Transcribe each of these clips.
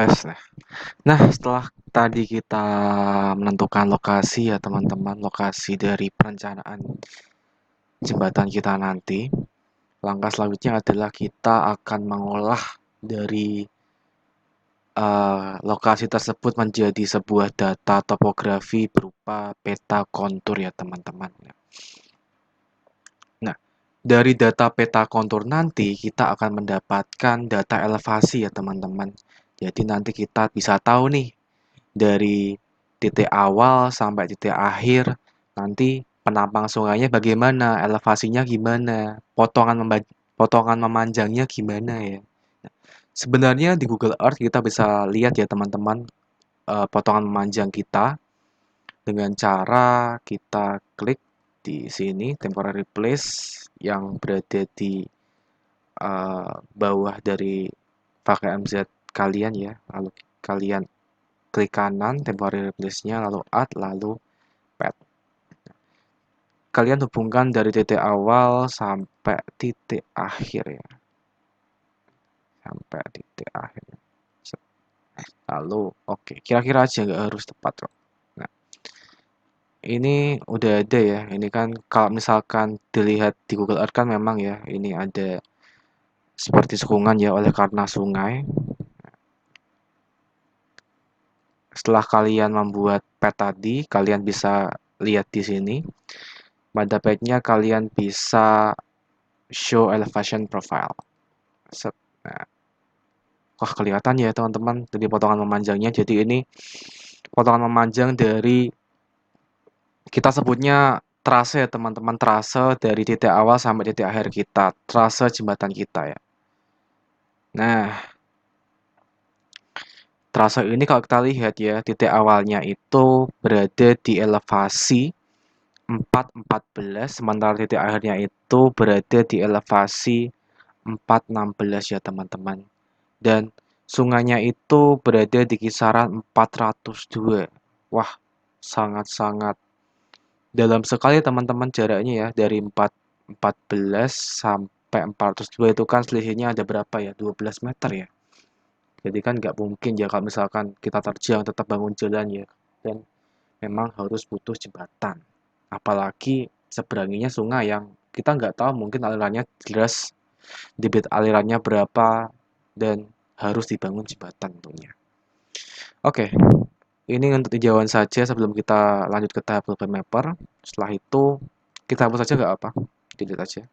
tes. Nah, setelah tadi kita menentukan lokasi ya teman-teman, lokasi dari perencanaan jembatan kita nanti, langkah selanjutnya adalah kita akan mengolah dari lokasi tersebut menjadi sebuah data topografi berupa peta kontur ya teman-teman. Nah, dari data peta kontur nanti kita akan mendapatkan data elevasi ya teman-teman. Jadi nanti kita bisa tahu nih dari titik awal sampai titik akhir nanti penampang sungainya bagaimana, elevasinya gimana, potongan memanjangnya gimana ya. Sebenarnya di Google Earth kita bisa lihat ya teman-teman potongan memanjang kita dengan cara kita klik di sini temporary place yang berada di bawah dari VKMZ kalian ya. Lalu kalian klik kanan temporary place-nya, lalu add, lalu pet. Kalian hubungkan dari titik awal sampai titik akhir ya. Sampai titik akhir. Lalu oke, kira-kira aja nggak harus tepat kok. Nah, ini udah ada ya. Ini kan kalau misalkan dilihat di Google Earth kan memang ya, ini ada seperti cekungan ya oleh karena sungai. Setelah kalian membuat pet tadi, kalian bisa lihat di sini. Pada page-nya kalian bisa show elevation profile. Nah, wah kelihatan ya teman-teman dari potongan memanjangnya. Jadi ini potongan memanjang dari kita sebutnya trase ya teman-teman, trase dari titik awal sampai titik akhir kita, trase jembatan kita ya. Nah, trase ini kalau kita lihat ya, titik awalnya itu berada di elevasi 414, sementara titik akhirnya itu berada di elevasi 416 ya teman-teman. Dan sungainya itu berada di kisaran 402. Wah, sangat-sangat dalam sekali teman-teman jaraknya ya, dari 414 sampai 402 itu kan selisihnya ada berapa ya? 12 meter ya. Jadi kan nggak mungkin ya kalau misalkan kita terjang tetap bangun jalan ya. Dan memang harus butuh jembatan. Apalagi seberanginya sungai yang kita nggak tahu mungkin alirannya deras, debit alirannya berapa, dan harus dibangun jembatan tentunya. Oke, ini untuk tinjauan saja sebelum kita lanjut ke tahap Google Mapper. Setelah itu kita hapus saja nggak apa, delete aja.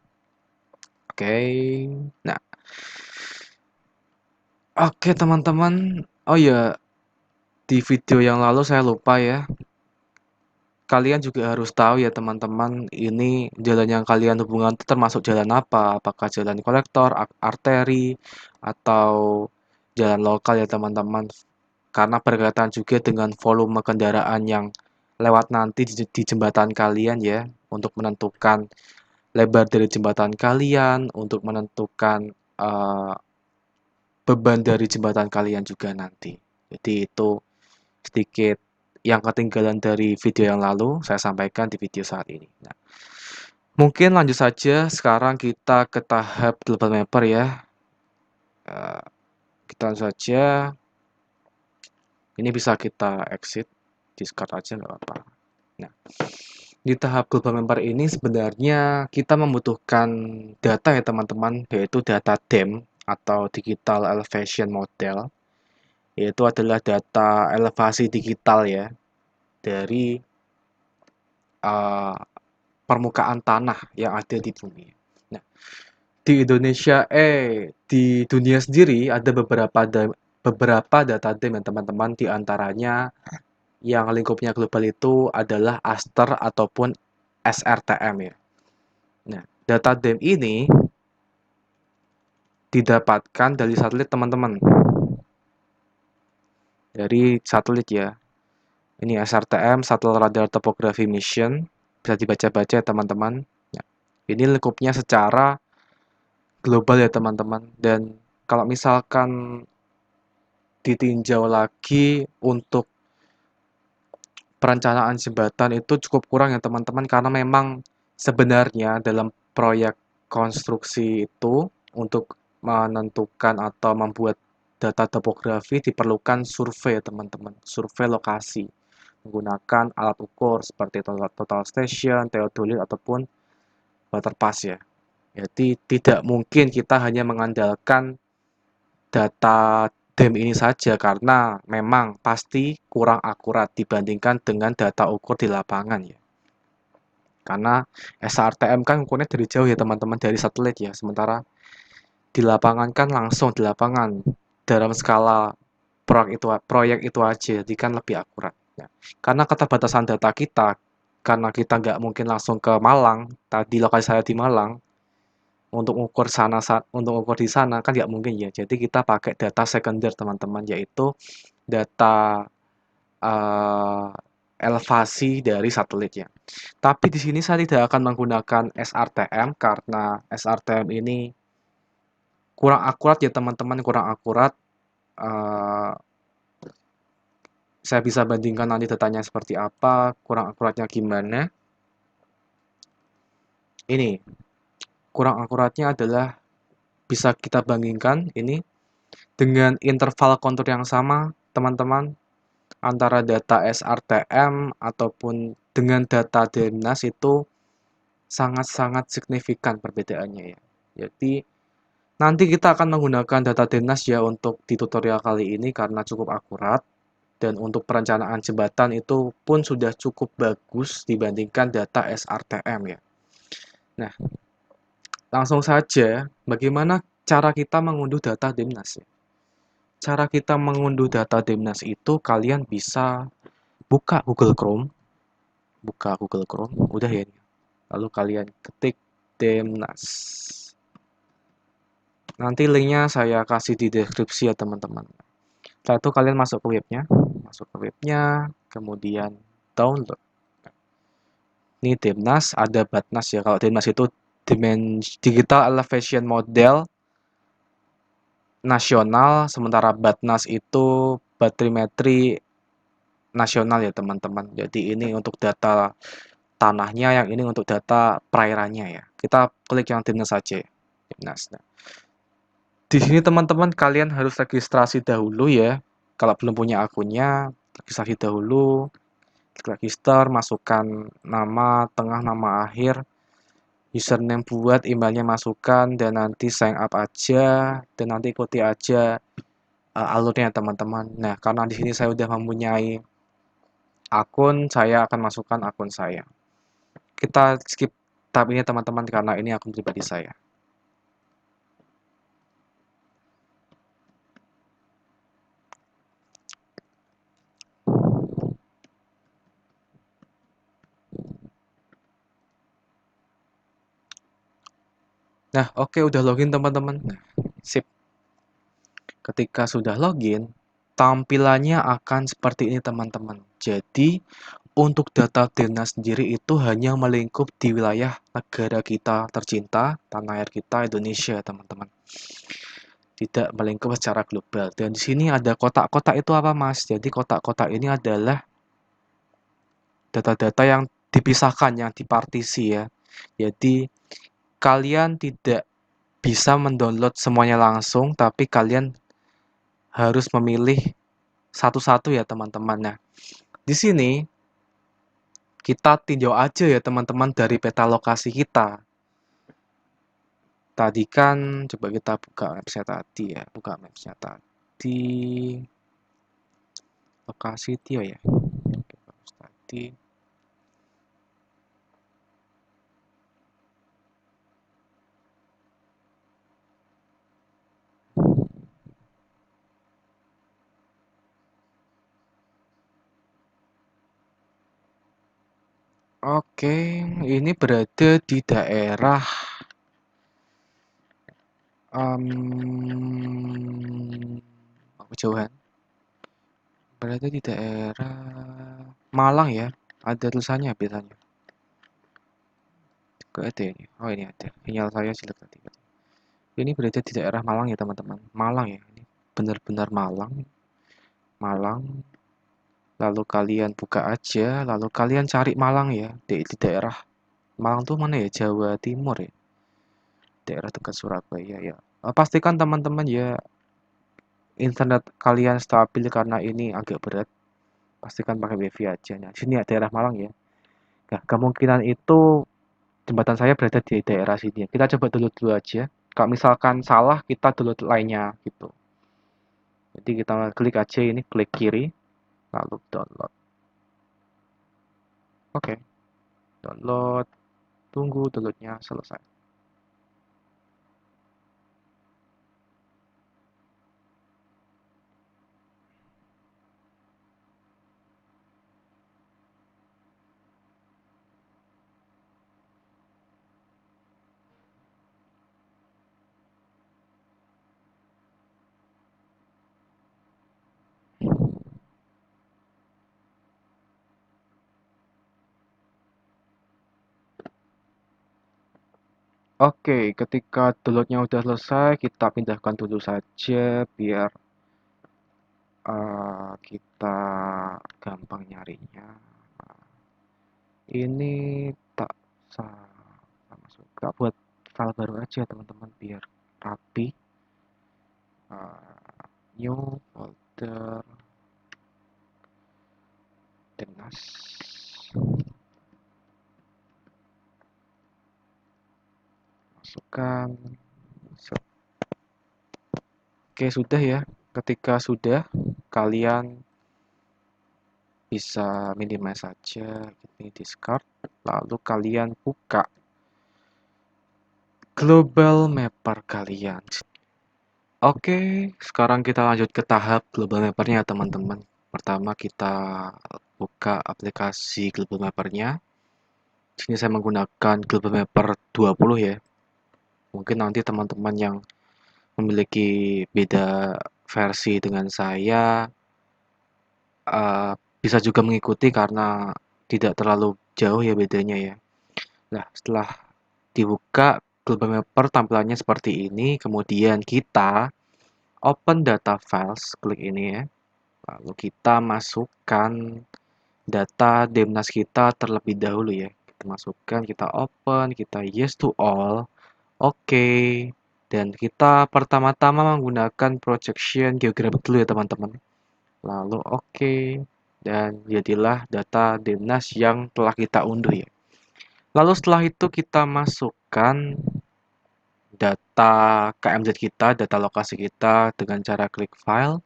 Oke, nah, oke teman-teman. Oh ya, di video yang lalu saya lupa ya. Kalian juga harus tahu ya teman-teman, ini jalan yang kalian hubungan itu termasuk jalan apa? Apakah jalan kolektor, arteri, atau jalan lokal ya teman-teman? Karena berkaitan juga dengan volume kendaraan yang lewat nanti di jembatan kalian ya, untuk menentukan lebar dari jembatan kalian, untuk menentukan beban dari jembatan kalian juga nanti. Jadi itu sedikit yang ketinggalan dari video yang lalu, saya sampaikan di video saat ini. Nah, mungkin lanjut saja, sekarang kita ke tahap global mapper ya. Kita lanjut saja, ini bisa kita exit, discard aja nggak apa-apa. Nah, di tahap global mapper ini sebenarnya kita membutuhkan data ya teman-teman, yaitu data DEM atau Digital Elevation Model, yaitu adalah data elevasi digital ya, dari uh, permukaan tanah yang ada di bumi. Nah, di Indonesia, di dunia sendiri ada beberapa data DEM ya teman-teman, di antaranya yang lingkupnya global itu adalah ASTER ataupun SRTM ya. Nah, data DEM ini didapatkan dari satelit teman-teman. Dari satelit ya. Ini SRTM, Shuttle Radar Topography Mission. Bisa dibaca-baca ya teman-teman. Nah, ini lingkupnya secara global ya teman-teman. Dan kalau misalkan ditinjau lagi untuk perencanaan jembatan itu cukup kurang ya teman-teman, karena memang sebenarnya dalam proyek konstruksi itu untuk menentukan atau membuat data topografi diperlukan survei teman-teman, survei lokasi menggunakan alat ukur seperti total station, theodolite ataupun waterpass ya. Jadi tidak mungkin kita hanya mengandalkan data DEM ini saja karena memang pasti kurang akurat dibandingkan dengan data ukur di lapangan ya. Karena SRTM kan ukurnya dari jauh ya teman-teman, dari satelit ya. Sementara di lapangan kan langsung di lapangan dalam skala proyek itu aja, jadi kan lebih akurat. Ya. Karena keterbatasan data kita, karena kita nggak mungkin langsung ke Malang, tadi lokasi saya di Malang, untuk ukur di sana kan nggak mungkin ya. Jadi kita pakai data sekunder teman-teman, yaitu data uh, elevasi dari satelitnya. Tapi di sini saya tidak akan menggunakan SRTM karena SRTM ini kurang akurat ya teman-teman, kurang akurat. Uh, saya bisa bandingkan nanti datanya seperti apa, kurang akuratnya gimana. Ini kurang akuratnya adalah bisa kita bandingkan ini dengan interval kontur yang sama, teman-teman, antara data SRTM ataupun dengan data DEMNAS itu sangat-sangat signifikan perbedaannya ya. Jadi nanti kita akan menggunakan data DEMNAS ya untuk di tutorial kali ini karena cukup akurat dan untuk perencanaan jembatan itu pun sudah cukup bagus dibandingkan data SRTM ya. Nah, langsung saja bagaimana cara kita mengunduh data DEMNAS ya. Cara kita mengunduh data DEMNAS itu kalian bisa buka Google Chrome, udah ya. Lalu kalian ketik DEMNAS. Nanti linknya saya kasih di deskripsi ya teman-teman. Setelah itu kalian masuk ke webnya, kemudian download. Ini DEMNAS, ada BATNAS ya. Kalau DEMNAS itu Digital Elevation Model nasional, sementara BATNAS itu batrimetri nasional ya teman-teman. Jadi ini untuk data tanahnya, yang ini untuk data perairannya ya. Kita klik yang DEMNAS saja. DEMNAS. Nah, di sini teman-teman kalian harus registrasi dahulu ya. Kalau belum punya akunnya, registrasi dahulu. Klik register, masukkan nama tengah, nama akhir, username buat, emailnya masukkan, dan nanti sign up aja, dan nanti ikuti aja alurnya teman-teman. Nah, karena di sini saya udah mempunyai akun, saya akan masukkan akun saya. Kita skip tab ini teman-teman karena ini akun pribadi saya. Nah, oke, udah login teman-teman. Nah, sip. Ketika sudah login, tampilannya akan seperti ini teman-teman. Jadi, untuk data DEMNAS sendiri itu hanya melingkup di wilayah negara kita tercinta, tanah air kita, Indonesia, teman-teman. Tidak melingkup secara global. Dan di sini ada kotak-kotak itu apa, Mas? Jadi, kotak-kotak ini adalah data-data yang dipisahkan, yang dipartisi ya. Jadi, kalian tidak bisa mendownload semuanya langsung, tapi kalian harus memilih satu-satu ya teman-teman. Nah, di sini kita tinjau aja ya teman-teman dari peta lokasi kita. Tadi kan coba kita buka mapsnya tadi ya, buka mapsnya tadi. Lokasi dia ya. Tadi. Oke, ini berada di daerah kejauhan. Berada di daerah Malang ya. Ada tulisannya biasanya. Gak ada ini. Oh ini ada. Sinyal saya jelek tadi. Ini berada di daerah Malang ya teman-teman. Malang ya. Ini benar-benar Malang. Malang. Lalu kalian buka aja. Lalu kalian cari Malang ya. Di daerah Malang tuh mana ya? Jawa Timur ya. Daerah dekat Surabaya ya. Pastikan teman-teman ya internet kalian stabil karena ini agak berat, pastikan pakai WiFi aja. Nah, sini ya daerah Malang ya. Nah, kemungkinan itu jembatan saya berada di daerah sini. Kita coba download dulu aja. Kalau misalkan salah, kita download lainnya gitu. Jadi kita klik aja ini, klik kiri, lalu download. Oke, download. Tunggu downloadnya selesai. Oke, ketika downloadnya udah selesai, kita pindahkan dulu saja biar kita gampang nyarinya. Ini tak masuk. Gak buat file baru aja teman-teman biar rapi. New folder Denas. Masukkan. Oke, sudah ya. Ketika sudah, kalian bisa minimize saja, ini discard, lalu kalian buka global mapper kalian. Oke, sekarang kita lanjut ke tahap global mappernya teman-teman. Pertama kita buka aplikasi global mappernya. Sini saya menggunakan global mapper 20 ya. Mungkin nanti teman-teman yang memiliki beda versi dengan saya bisa juga mengikuti karena tidak terlalu jauh ya bedanya ya. Nah, setelah dibuka global mapper tampilannya seperti ini, kemudian kita open data files, klik ini ya. Lalu kita masukkan data Demnas kita terlebih dahulu ya. Kita masukkan, kita open, kita yes to all, oke. Dan kita pertama-tama menggunakan projection geographic dulu ya teman-teman. Lalu oke. Dan jadilah data Demnas yang telah kita unduh ya. Lalu setelah itu kita masukkan data KMZ kita, data lokasi kita dengan cara klik file,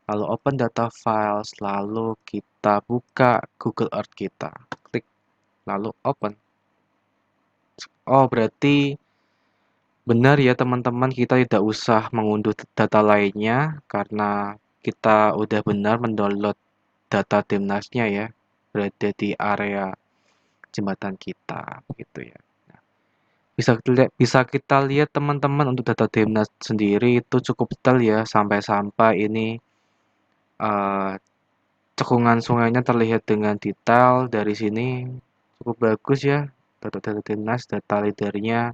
lalu open data files, lalu kita buka Google Earth kita. Klik, lalu open. Oh, berarti benar ya teman-teman, kita tidak usah mengunduh data lainnya karena kita udah benar mendownload data Demnasnya ya, berada di area jembatan kita, begitu ya. Bisa kita lihat teman-teman untuk data Demnas sendiri itu cukup detail ya, sampai-sampai ini uh, cekungan sungainya terlihat dengan detail dari sini, cukup bagus ya. Data Demnas, data leadernya,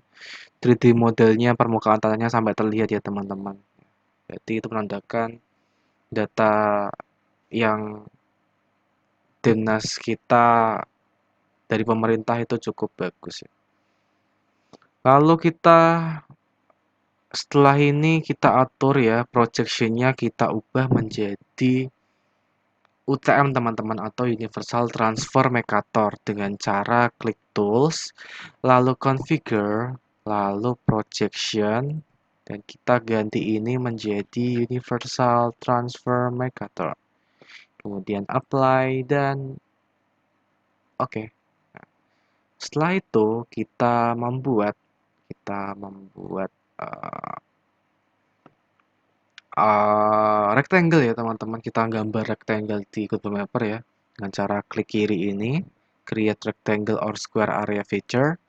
3D modelnya, permukaan tanahnya sampai terlihat ya teman-teman. Jadi itu menandakan data yang Demnas kita dari pemerintah itu cukup bagus ya. Lalu kita setelah ini kita atur ya, projection-nya kita ubah menjadi UTM teman-teman atau Universal Transfer Mercator dengan cara klik Tools, lalu Configure, lalu Projection, dan kita ganti ini menjadi Universal Transfer Mercator. Kemudian Apply dan oke. Setelah itu kita membuat uh, rectangle ya teman-teman, kita gambar rectangle di Google Mapper ya dengan cara klik kiri ini, create rectangle or square area feature,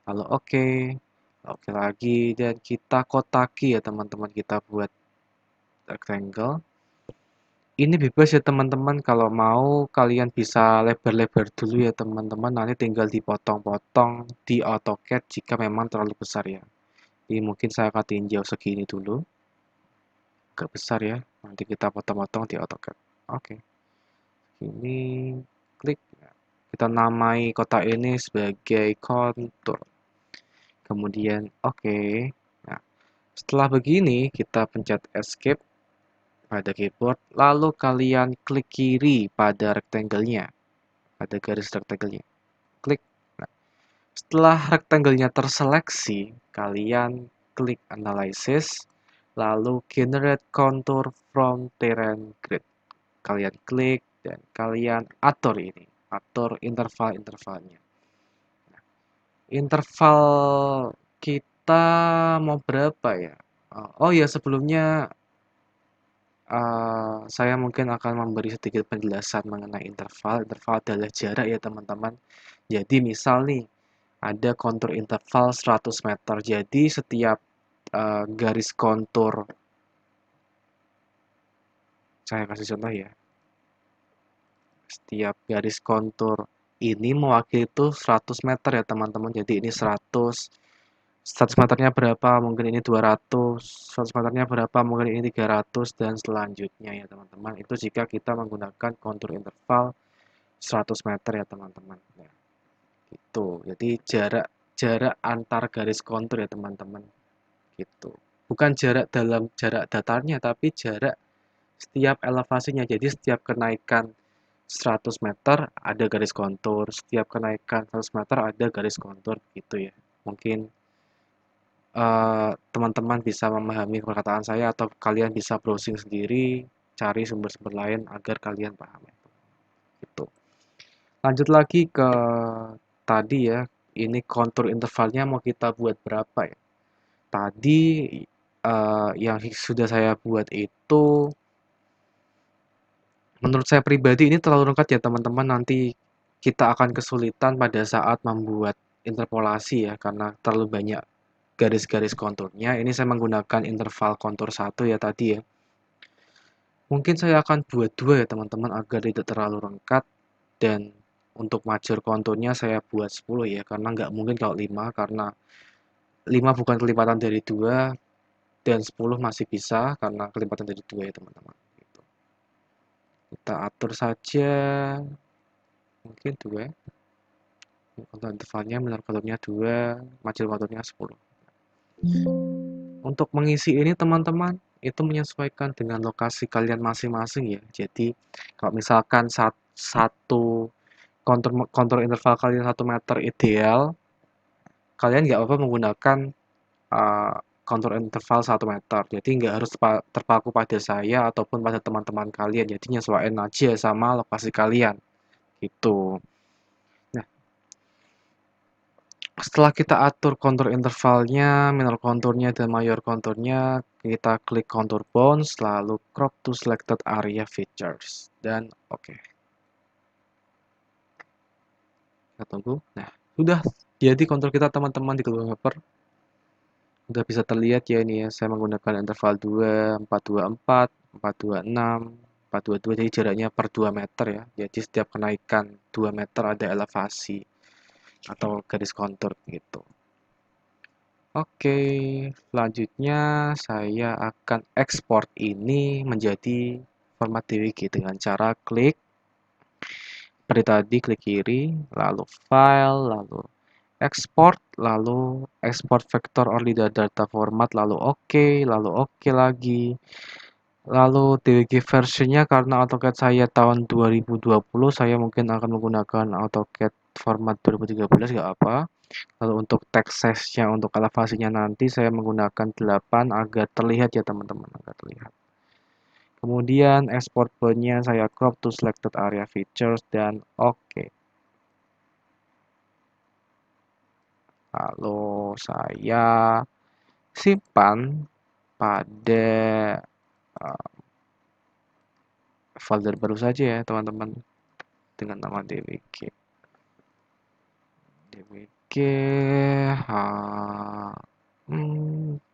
lalu oke lagi, dan kita kotaki ya teman-teman, kita buat rectangle. Ini bebas ya teman-teman, kalau mau kalian bisa lebar-lebar dulu ya teman-teman, nanti tinggal dipotong-potong di AutoCAD jika memang terlalu besar ya. Ini mungkin saya akan tinjau segini dulu, agak besar ya, nanti kita potong-potong di AutoCAD. Oke, ini klik, kita namai kotak ini sebagai kontur, kemudian oke. Nah, setelah begini kita pencet escape, pada keyboard, lalu kalian klik kiri pada rectangle-nya, pada garis rectangle-nya. Klik. Nah, setelah rectangle-nya terseleksi, kalian klik analysis, lalu generate contour from terrain grid. Kalian klik dan kalian atur ini, atur interval-intervalnya. Interval kita mau berapa ya? Oh ya, sebelumnya saya mungkin akan memberi sedikit penjelasan mengenai interval. Interval adalah jarak ya teman-teman. Jadi misal nih, ada kontur interval 100 meter. Jadi setiap garis kontur, saya kasih contoh ya. Setiap garis kontur ini mewakili itu 100 meter ya teman-teman. Jadi ini 100 meternya berapa, mungkin ini 200, 100 meternya berapa, mungkin ini 300, dan selanjutnya ya teman-teman. Itu jika kita menggunakan kontur interval 100 meter ya teman-teman. Ya, gitu. Jadi jarak jarak antar garis kontur ya teman-teman. Gitu. Bukan jarak dalam jarak datarnya, tapi jarak setiap elevasinya. Jadi setiap kenaikan 100 meter ada garis kontur, setiap kenaikan 100 meter ada garis kontur gitu ya. Mungkin teman-teman bisa memahami perkataan saya atau kalian bisa browsing sendiri, cari sumber-sumber lain agar kalian paham. Gitu. Lanjut lagi ke tadi ya, ini kontur intervalnya mau kita buat berapa ya? Tadi yang sudah saya buat itu, menurut saya pribadi ini terlalu lengkap ya teman-teman. Nanti kita akan kesulitan pada saat membuat interpolasi ya, karena terlalu banyak garis-garis konturnya. Ini saya menggunakan interval kontur 1 ya tadi ya. Mungkin saya akan buat 2 ya teman-teman agar tidak terlalu lengkap, dan untuk major konturnya saya buat 10 ya, karena nggak mungkin kalau 5, karena 5 bukan kelipatan dari 2 dan 10 masih bisa karena kelipatan dari 2 ya teman-teman. Gitu. Kita atur saja mungkin 2. Kontur intervalnya minor konturnya 2, major konturnya 10. Untuk mengisi ini teman-teman, itu menyesuaikan dengan lokasi kalian masing-masing ya. Jadi kalau misalkan satu kontur kontur interval kalian 1 meter ideal, kalian nggak apa-apa menggunakan uh, kontur interval 1 meter. Jadi nggak harus terpaku pada saya ataupun pada teman-teman kalian. Jadi nyesuaiin aja sama lokasi kalian. Gitu. Nah, setelah kita atur kontur intervalnya, minor konturnya, dan mayor konturnya, kita klik contour bounds, lalu crop to selected area features. Dan oke. Kita tunggu. Nah, sudah jadi kontur kita teman-teman di Google Mapper. Sudah bisa terlihat ya ini ya, saya menggunakan interval 2, 424, 426, 422, jadi jaraknya per 2 meter ya. Jadi setiap kenaikan 2 meter ada elevasi atau garis kontur gitu. Oke, selanjutnya saya akan ekspor ini menjadi format DWG dengan cara klik seperti tadi, klik kiri, lalu file, lalu export, lalu export vector or leader data format, lalu lalu oke lagi. Lalu DWG versionnya karena AutoCAD saya tahun 2020, saya mungkin akan menggunakan AutoCAD format 2013, nggak apa. Lalu untuk text size-nya, untuk elevasinya nanti saya menggunakan 8 agar terlihat ya teman-teman, agar terlihat. Kemudian export point-nya saya crop to selected area features dan oke. Lalu saya simpan pada folder baru saja ya teman-teman, dengan nama dwg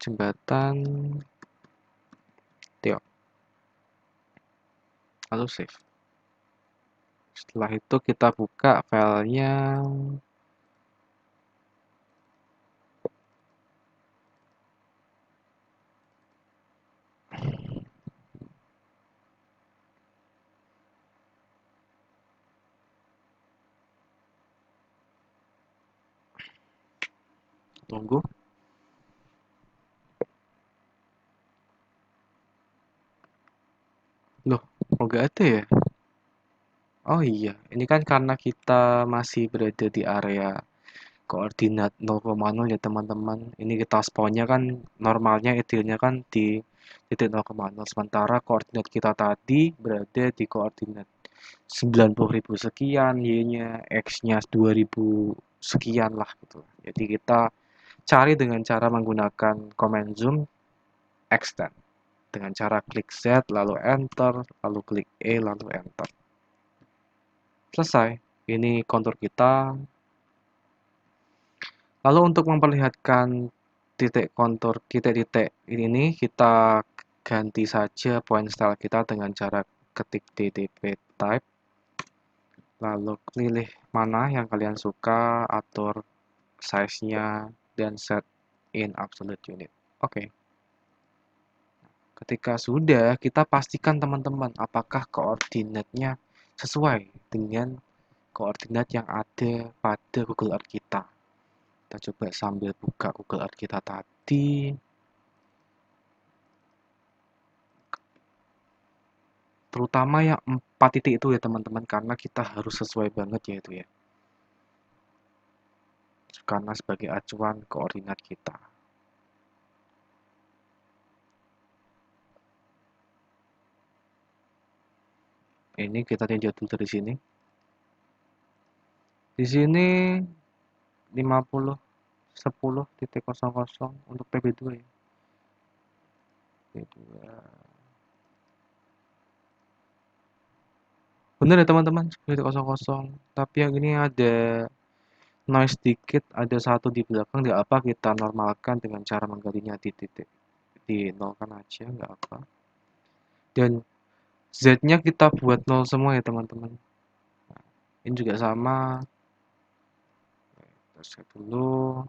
jembatan Tio, lalu save. Setelah itu kita buka filenya. Tunggu. Oh, nggak ada ya? Oh iya, ini kan karena kita masih berada di area koordinat 0,0 ya teman-teman. Ini kita spawnnya kan normalnya idealnya kan di titik 0,0. Sementara koordinat kita tadi berada di koordinat 90.000 sekian, Y-nya, X-nya 2.000 sekian lah gitu. Jadi kita cari dengan cara menggunakan command zoom extend. Dengan cara klik Z, lalu enter, lalu klik E, lalu enter. Selesai. Ini kontur kita. Lalu untuk memperlihatkan titik kontur titik-titik ini kita ganti saja point style kita dengan cara ketik DTP type, lalu pilih mana yang kalian suka, atur size-nya, dan set in absolute unit. Oke. Ketika sudah, kita pastikan teman-teman apakah koordinatnya sesuai dengan koordinat yang ada pada Google Earth kita. Kita coba sambil buka Google Earth kita tadi. Terutama yang 4 titik itu ya teman-teman, karena kita harus sesuai banget ya itu ya. Karena sebagai acuan koordinat kita. Ini kita tinjau dulu dari sini. Di sini 50 10.00 untuk PB2 ya. PB2. Bener ya teman-teman, 10.00. Tapi yang ini ada noise dikit, ada satu di belakang, nggak apa kita normalkan dengan cara menggantinya di titik di nol kan aja, nggak apa. Dan Z-nya kita buat nol semua ya teman-teman. Ini juga sama. Terus dulu.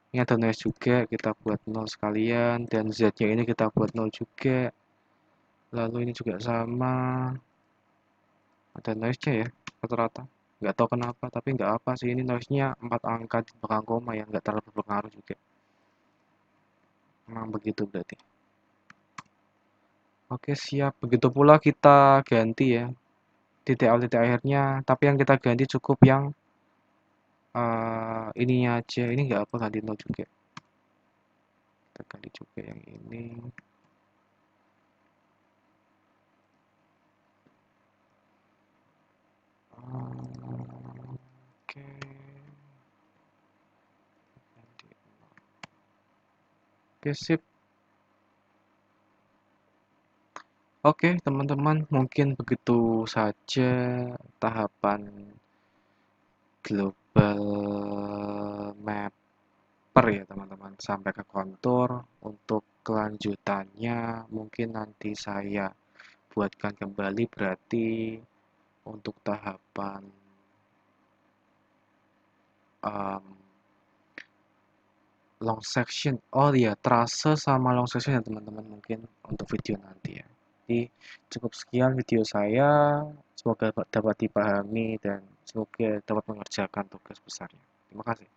Ini ada noise juga, kita buat nol sekalian. Dan Z-nya ini kita buat nol juga. Lalu ini juga sama. Ada noise-nya ya, rata-rata. Nggak tahu kenapa, tapi nggak apa sih. Ini noise-nya 4 angka di belakang koma yang nggak terlalu berpengaruh juga. Memang begitu berarti. Oke, siap. Begitu pula kita ganti ya. Titik awal titik akhirnya. Tapi yang kita ganti cukup yang ininya aja. Ini nggak apa, ganti nol juga. Kita ganti juga yang ini. Oke. Oke, sip. Oke, teman-teman, mungkin begitu saja tahapan global mapper ya, teman-teman, sampai ke kontur. Untuk kelanjutannya, mungkin nanti saya buatkan kembali berarti untuk tahapan um, long section. Oh iya, trase sama long section ya teman-teman, mungkin untuk video nanti ya. Jadi cukup sekian video saya. Semoga dapat dipahami dan semoga dapat mengerjakan tugas besarnya. Terima kasih.